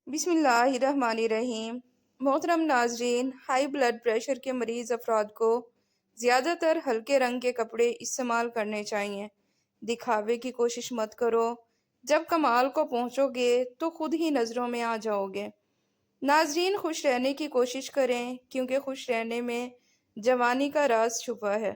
بسم اللہ الرحمن الرحیم۔ محترم ناظرین، ہائی بلڈ پریشر کے مریض افراد کو زیادہ تر ہلکے رنگ کے کپڑے استعمال کرنے چاہیے۔ دکھاوے کی کوشش مت کرو، جب کمال کو پہنچو گے تو خود ہی نظروں میں آ جاؤ گے۔ ناظرین، خوش رہنے کی کوشش کریں، کیونکہ خوش رہنے میں جوانی کا راز چھپا ہے۔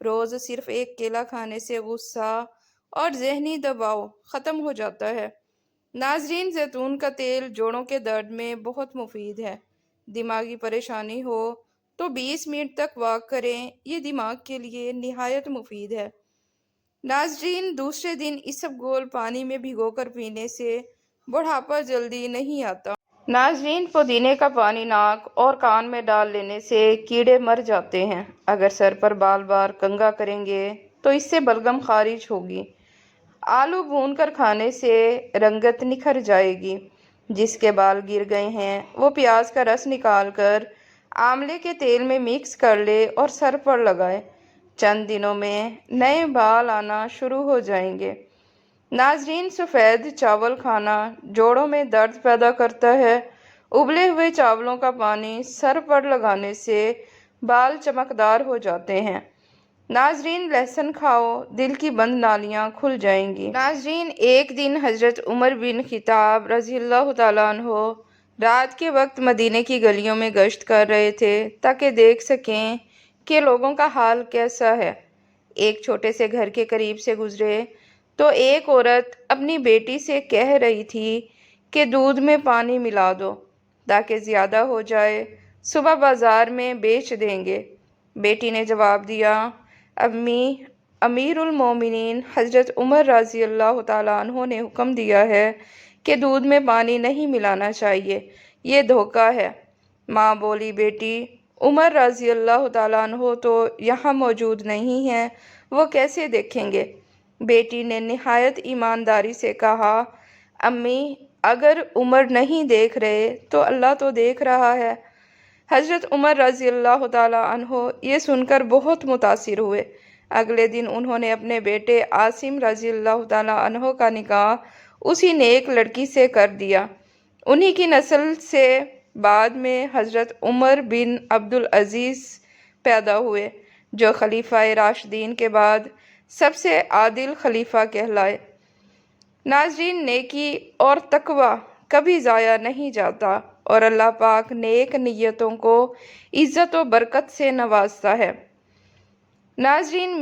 روز صرف ایک کیلا کھانے سے غصہ اور ذہنی دباؤ ختم ہو جاتا ہے۔ ناظرین، زیتون کا تیل جوڑوں کے درد میں بہت مفید ہے۔ دماغی پریشانی ہو تو 20 منٹ تک واک کریں، یہ دماغ کے لیے نہایت مفید ہے۔ ناظرین، دوسرے دن اسبگول پانی میں بھگو کر پینے سے بڑھاپا جلدی نہیں آتا۔ ناظرین، پودینے کا پانی ناک اور کان میں ڈال لینے سے کیڑے مر جاتے ہیں۔ اگر سر پر بال بار کنگھا کریں گے تو اس سے بلغم خارج ہوگی۔ آلو بھون کر کھانے سے رنگت نکھر جائے گی۔ جس کے بال گر گئے ہیں وہ پیاز کا رس نکال کر آملے کے تیل میں مکس کر لے اور سر پر لگائے۔ چند دنوں میں نئے بال آنا شروع ہو جائیں گے۔ ناظرین، سفید چاول کھانا جوڑوں میں درد پیدا کرتا ہے۔ ابلے ہوئے چاولوں کا پانی سر پر لگانے سے بال چمکدار ہو جاتے ہیں۔ ناظرین، لہسن کھاؤ، دل کی بند نالیاں کھل جائیں گی۔ ناظرین، ایک دن حضرت عمر بن خطاب رضی اللہ تعالیٰ عنہ رات کے وقت مدینے کی گلیوں میں گشت کر رہے تھے تاکہ دیکھ سکیں کہ لوگوں کا حال کیسا ہے۔ ایک چھوٹے سے گھر کے قریب سے گزرے تو ایک عورت اپنی بیٹی سے کہہ رہی تھی کہ دودھ میں پانی ملا دو تاکہ زیادہ ہو جائے، صبح بازار میں بیچ دیں گے۔ بیٹی نے جواب دیا، امی، امیر المومنین حضرت عمر رضی اللہ تعالیٰ عنہ نے حکم دیا ہے کہ دودھ میں پانی نہیں ملانا چاہیے، یہ دھوکہ ہے۔ ماں بولی، بیٹی، عمر رضی اللہ تعالیٰ عنہ تو یہاں موجود نہیں ہیں، وہ کیسے دیکھیں گے؟ بیٹی نے نہایت ایمانداری سے کہا، امی، اگر عمر نہیں دیکھ رہے تو اللہ تو دیکھ رہا ہے۔ حضرت عمر رضی اللہ تعالیٰ عنہ یہ سن کر بہت متاثر ہوئے۔ اگلے دن انہوں نے اپنے بیٹے عاصم رضی اللہ تعالیٰ عنہ کا نکاح اسی نیک لڑکی سے کر دیا۔ انہی کی نسل سے بعد میں حضرت عمر بن عبدالعزیز پیدا ہوئے، جو خلیفہ راشدین کے بعد سب سے عادل خلیفہ کہلائے۔ ناظرین، نیکی اور تقوی کبھی ضائع نہیں جاتا اور اللہ پاک نیک نیتوں کو عزت و برکت سے نوازتا ہے۔ ناظرین،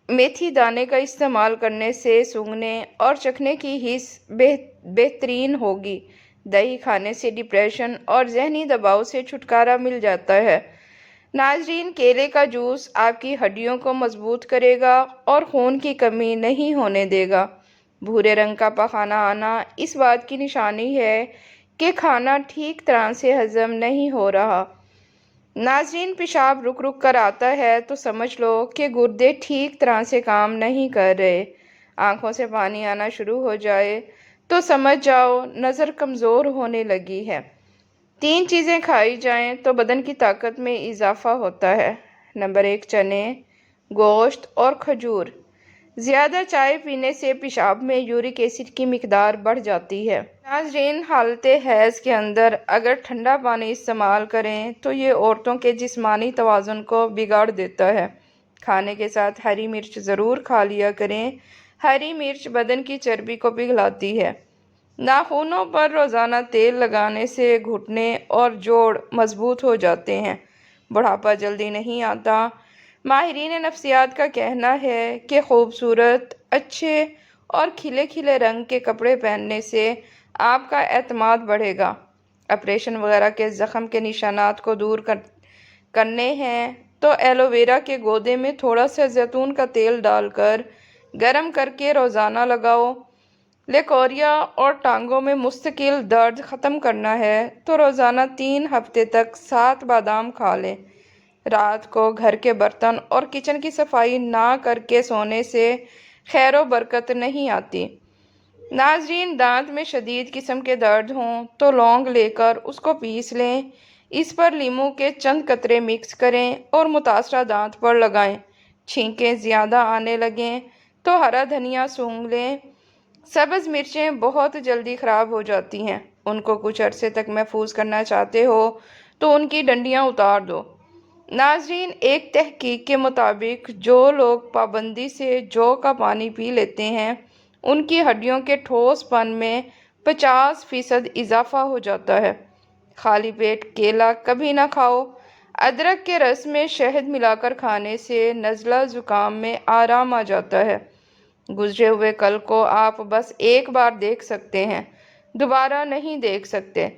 میتھی دانے کا استعمال کرنے سے سونگھنے اور چکھنے کی حس بہترین ہوگی۔ دہی کھانے سے ڈپریشن اور ذہنی دباؤ سے چھٹکارا مل جاتا ہے۔ ناظرین، کیلے کا جوس آپ کی ہڈیوں کو مضبوط کرے گا اور خون کی کمی نہیں ہونے دے گا۔ بھورے رنگ کا پخانہ آنا اس بات کی نشانی ہے کہ کھانا ٹھیک طرح سے ہضم نہیں ہو رہا۔ ناظرین، پیشاب رک رک کر آتا ہے تو سمجھ لو کہ گردے ٹھیک طرح سے کام نہیں کر رہے۔ آنکھوں سے پانی آنا شروع ہو جائے تو سمجھ جاؤ نظر کمزور ہونے لگی ہے۔ 3 چیزیں کھائی جائیں تو بدن کی طاقت میں اضافہ ہوتا ہے۔ نمبر 1، چنے، گوشت اور کھجور۔ زیادہ چائے پینے سے پیشاب میں یورک ایسڈ کی مقدار بڑھ جاتی ہے۔ ناظرین، حالت حیض کے اندر اگر ٹھنڈا پانی استعمال کریں تو یہ عورتوں کے جسمانی توازن کو بگاڑ دیتا ہے۔ کھانے کے ساتھ ہری مرچ ضرور کھا لیا کریں۔ ہری مرچ بدن کی چربی کو پگھلاتی ہے۔ ناخنوں پر روزانہ تیل لگانے سے گھٹنے اور جوڑ مضبوط ہو جاتے ہیں۔ بڑھاپا جلدی نہیں آتا۔ ماہرین نفسیات کا کہنا ہے کہ خوبصورت، اچھے اور کھلے کھلے رنگ کے کپڑے پہننے سے آپ کا اعتماد بڑھے گا۔ آپریشن وغیرہ کے زخم کے نشانات کو دور کرنے ہیں تو ایلو ویرا کے گودے میں تھوڑا سا زیتون کا تیل ڈال کر گرم کر کے روزانہ لگاؤ۔ لیکوریا اور ٹانگوں میں مستقل درد ختم کرنا ہے تو روزانہ 3 ہفتے تک 7 بادام کھا لیں۔ رات کو گھر کے برتن اور کچن کی صفائی نہ کر کے سونے سے خیر و برکت نہیں آتی۔ ناظرین، دانت میں شدید قسم کے درد ہوں تو لونگ لے کر اس کو پیس لیں، اس پر لیموں کے چند قطرے مکس کریں اور متاثرہ دانت پر لگائیں۔ چھینکیں زیادہ آنے لگیں تو ہرا دھنیا سونگھ لیں۔ سبز مرچیں بہت جلدی خراب ہو جاتی ہیں، ان کو کچھ عرصے تک محفوظ کرنا چاہتے ہو تو ان کی ڈنڈیاں اتار دو۔ ناظرین، ایک تحقیق کے مطابق جو لوگ پابندی سے جو کا پانی پی لیتے ہیں ان کی ہڈیوں کے ٹھوس پن میں 50% اضافہ ہو جاتا ہے۔ خالی پیٹ کیلا کبھی نہ کھاؤ۔ ادرک کے رس میں شہد ملا کر کھانے سے نزلہ زکام میں آرام آ جاتا ہے۔ گزرے ہوئے کل کو آپ بس ایک بار دیکھ سکتے ہیں، دوبارہ نہیں دیکھ سکتے۔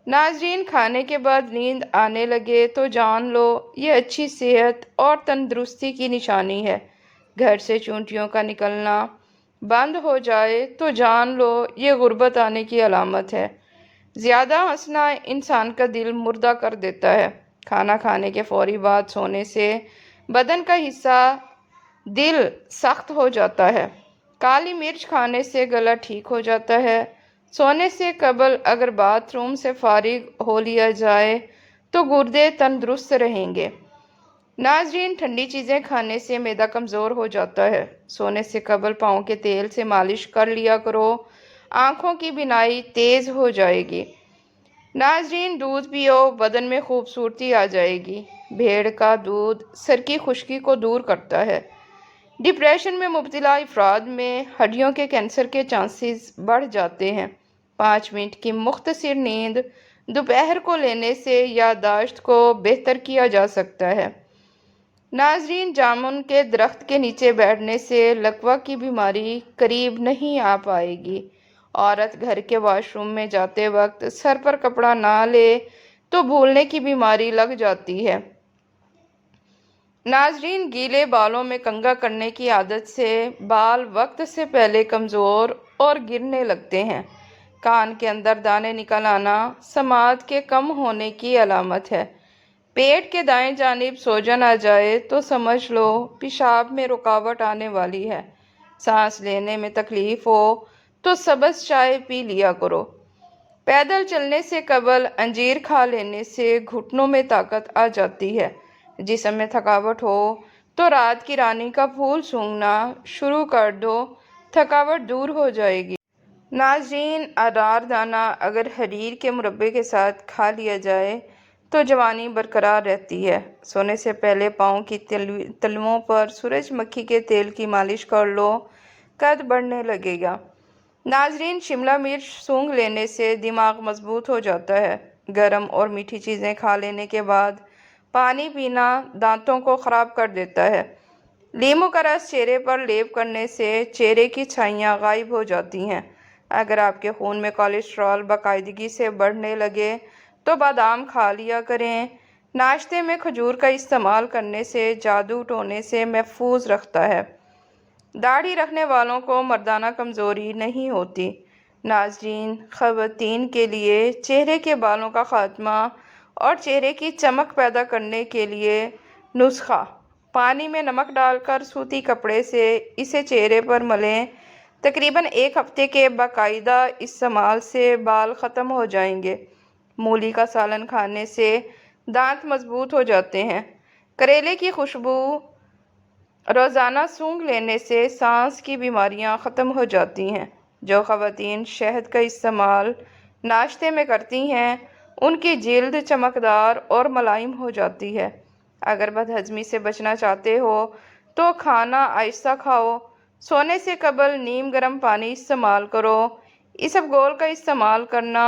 ناظرین، کھانے کے بعد نیند آنے لگے تو جان لو یہ اچھی صحت اور تندرستی کی نشانی ہے۔ گھر سے چونٹیوں کا نکلنا بند ہو جائے تو جان لو یہ غربت آنے کی علامت ہے۔ زیادہ ہنسنا انسان کا دل مردہ کر دیتا ہے۔ کھانا کھانے کے فوری بعد سونے سے بدن کا حصہ دل سخت ہو جاتا ہے۔ کالی مرچ کھانے سے گلا ٹھیک ہو جاتا ہے۔ سونے سے قبل اگر باتھ روم سے فارغ ہو لیا جائے تو گردے تندرست رہیں گے۔ ناظرین، ٹھنڈی چیزیں کھانے سے معدہ کمزور ہو جاتا ہے۔ سونے سے قبل پاؤں کے تیل سے مالش کر لیا کرو، آنکھوں کی بینائی تیز ہو جائے گی۔ ناظرین، دودھ پیو، بدن میں خوبصورتی آ جائے گی۔ بھیڑ کا دودھ سر کی خشکی کو دور کرتا ہے۔ ڈپریشن میں مبتلا افراد میں ہڈیوں کے کینسر کے چانسز بڑھ جاتے ہیں۔ 5 منٹ کی مختصر نیند دوپہر کو لینے سے یادداشت کو بہتر کیا جا سکتا ہے۔ ناظرین، جامن کے درخت کے نیچے بیٹھنے سے لکوہ کی بیماری قریب نہیں آ پائے گی۔ عورت گھر کے واش روم میں جاتے وقت سر پر کپڑا نہ لے تو بھولنے کی بیماری لگ جاتی ہے۔ ناظرین، گیلے بالوں میں کنگھا کرنے کی عادت سے بال وقت سے پہلے کمزور اور گرنے لگتے ہیں۔ کان کے اندر دانے نکل آنا سماعت کے کم ہونے کی علامت ہے۔ پیٹ کے دائیں جانب سوجن آ جائے تو سمجھ لو پیشاب میں رکاوٹ آنے والی ہے۔ سانس لینے میں تکلیف ہو تو سبز چائے پی لیا کرو۔ پیدل چلنے سے قبل انجیر کھا لینے سے گھٹنوں میں طاقت آ جاتی ہے۔ جسم میں تھکاوٹ ہو تو رات کی رانی کا پھول سونگھنا شروع کر دو، تھکاوٹ دور ہو جائے گی۔ ناظرین، انار دانہ اگر حریر کے مربے کے ساتھ کھا لیا جائے تو جوانی برقرار رہتی ہے۔ سونے سے پہلے پاؤں کی تلوؤں پر سورج مکھی کے تیل کی مالش کر لو، قد بڑھنے لگے گا۔ ناظرین، شملہ مرچ سونگھ لینے سے دماغ مضبوط ہو جاتا ہے۔ گرم اور میٹھی چیزیں کھا لینے کے بعد پانی پینا دانتوں کو خراب کر دیتا ہے۔ لیموں کا رس چہرے پر لیپ کرنے سے چہرے کی چھائیاں غائب ہو جاتی ہیں۔ اگر آپ کے خون میں کولیسٹرول باقاعدگی سے بڑھنے لگے تو بادام کھا لیا کریں۔ ناشتے میں کھجور کا استعمال کرنے سے جادو ٹونے سے محفوظ رکھتا ہے۔ داڑھی رکھنے والوں کو مردانہ کمزوری نہیں ہوتی۔ ناظرین، خواتین کے لیے چہرے کے بالوں کا خاتمہ اور چہرے کی چمک پیدا کرنے کے لیے نسخہ: پانی میں نمک ڈال کر سوتی کپڑے سے اسے چہرے پر ملیں۔ تقریباً 1 ہفتے کے باقاعدہ استعمال سے بال ختم ہو جائیں گے۔ مولی کا سالن کھانے سے دانت مضبوط ہو جاتے ہیں۔ کریلے کی خوشبو روزانہ سونگھ لینے سے سانس کی بیماریاں ختم ہو جاتی ہیں۔ جو خواتین شہد کا استعمال ناشتے میں کرتی ہیں ان کی جلد چمکدار اور ملائم ہو جاتی ہے۔ اگر بد ہضمی سے بچنا چاہتے ہو تو کھانا آہستہ کھاؤ۔ سونے سے قبل نیم گرم پانی استعمال کرو۔ اسبگول کا استعمال کرنا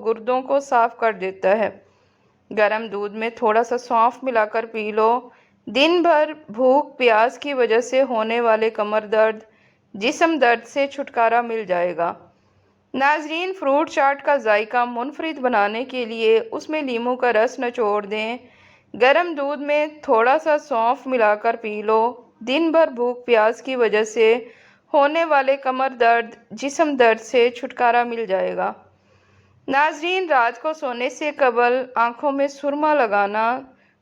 گردوں کو صاف کر دیتا ہے۔ گرم دودھ میں تھوڑا سا سونف ملا کر پی لو۔ دن بھر بھوک پیاس کی وجہ سے ہونے والے کمر درد، جسم درد سے چھٹکارا مل جائے گا۔ ناظرین، فروٹ چاٹ کا ذائقہ منفرد بنانے کے لیے اس میں لیموں کا رس نچوڑ دیں۔ گرم دودھ میں تھوڑا سا سونف ملا کر پی لو۔ دن بھر بھوک پیاس کی وجہ سے ہونے والے کمر درد، جسم درد سے چھٹکارا مل جائے گا۔ ناظرین، رات کو سونے سے قبل آنکھوں میں سرما لگانا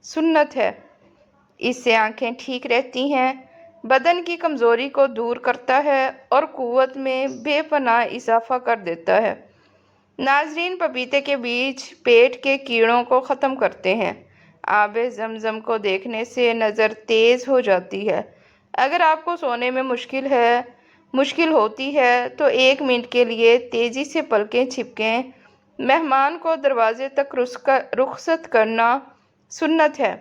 سنت ہے۔ اس سے آنکھیں ٹھیک رہتی ہیں، بدن کی کمزوری کو دور کرتا ہے اور قوت میں بے پناہ اضافہ کر دیتا ہے۔ ناظرین، پپیتے کے بیج پیٹ کے کیڑوں کو ختم کرتے ہیں۔ آب زمزم کو دیکھنے سے نظر تیز ہو جاتی ہے۔ اگر آپ کو سونے میں مشکل ہے، مشکل ہوتی ہے تو 1 منٹ کے لیے تیزی سے پلکیں جھپکیں۔ مہمان کو دروازے تک رخصت کرنا سنت ہے۔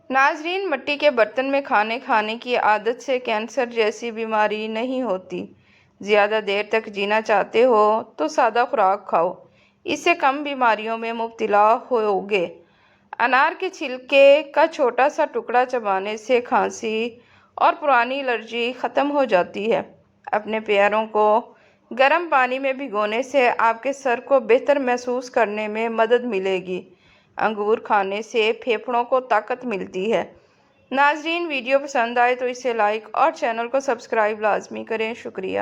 ناظرین، مٹی کے برتن میں کھانے کھانے کی عادت سے کینسر جیسی بیماری نہیں ہوتی۔ زیادہ دیر تک جینا چاہتے ہو تو سادہ خوراک کھاؤ، اس سے کم بیماریوں میں مبتلا ہوگے۔ انار کے چھلکے کا چھوٹا سا ٹکڑا چبانے سے کھانسی اور پرانی الرجی ختم ہو جاتی ہے۔ اپنے پیروں کو گرم پانی میں بھگونے سے آپ کے سر کو بہتر محسوس کرنے میں مدد ملے گی۔ انگور کھانے سے پھیپھڑوں کو طاقت ملتی ہے۔ ناظرین، ویڈیو پسند آئے تو اسے لائک اور چینل کو سبسکرائب لازمی کریں۔ شکریہ۔